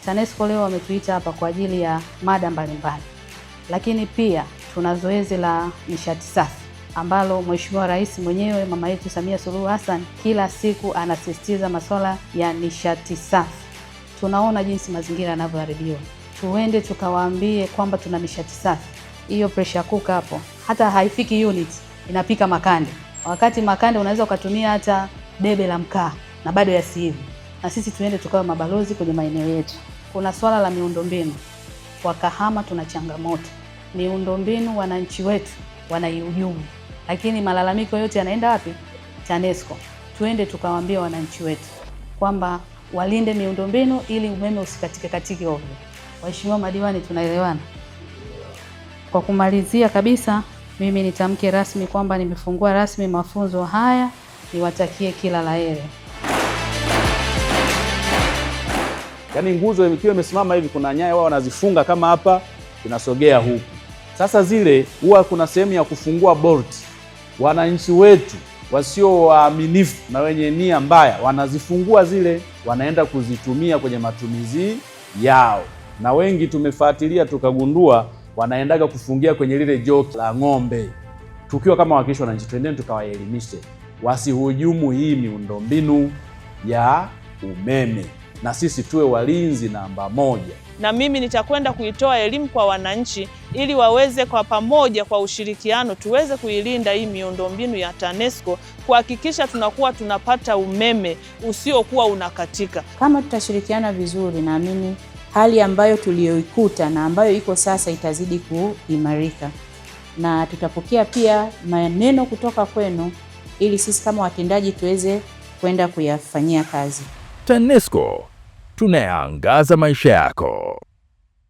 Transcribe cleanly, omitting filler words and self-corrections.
TANESCO leo wametuita hapa kwa ajili ya mada mbalimbali, lakini pia tuna zoezi la nishati safi ambalo Mheshimiwa Rais mwenyewe mama yetu Samia Suluhu Hassan kila siku anasisitiza masuala ya nishati safi. Tunaona jinsi mazingira yanavyoharibiwa, tuende tukawaambie kwamba tuna nishati safi. Hiyo pressure cooker hapo hata haifiki unit, inapika makande, wakati makande unaweza ukatumia hata debe la mkaa na bado yasiivi. Na sisi tuende tukawa mabalozi kwenye maeneo yetu. Kuna swala la miundombinu. Kwa Kahama tuna changamoto miundombinu, wananchi wetu wanaihujumu, lakini malalamiko yote yanaenda wapi? TANESCO. Tuende tukawaambia wananchi wetu kwamba walinde miundombinu ili umeme usikatike ovyo. Waheshimiwa madiwani, tunaelewana? Kwa kumalizia kabisa, mimi nitamke rasmi kwamba nimefungua rasmi mafunzo haya. Niwatakie kila la heri. Yaani nguzo ikiwa imesimama hivi, kuna nyaya wao wanazifunga kama hapa, inasogea huku. Sasa zile huwa kuna sehemu ya kufungua bolt. Wananchi wetu wasio waaminifu na wenye nia mbaya wanazifungua zile, wanaenda kuzitumia kwenye matumizi yao. Na wengi tumefuatilia tukagundua wanaendaga kufungia kwenye lile joki la ng'ombe. Tukiwa kama wakilishi wananchi, twendeni tukawaelimishe wasihujumu hii miundombinu ya umeme, na sisi tuwe walinzi namba moja. Na mimi nitakwenda kuitoa elimu kwa wananchi ili waweze kwa pamoja, kwa ushirikiano, tuweze kuilinda hii miundombinu ya TANESCO, kuhakikisha tunakuwa tunapata umeme usiokuwa unakatika. Kama tutashirikiana vizuri, naamini hali ambayo tuliyoikuta na ambayo iko sasa itazidi kuimarika, na tutapokea pia maneno kutoka kwenu ili sisi kama watendaji tuweze kwenda kuyafanyia kazi. TANESCO, tunayaangaza maisha yako.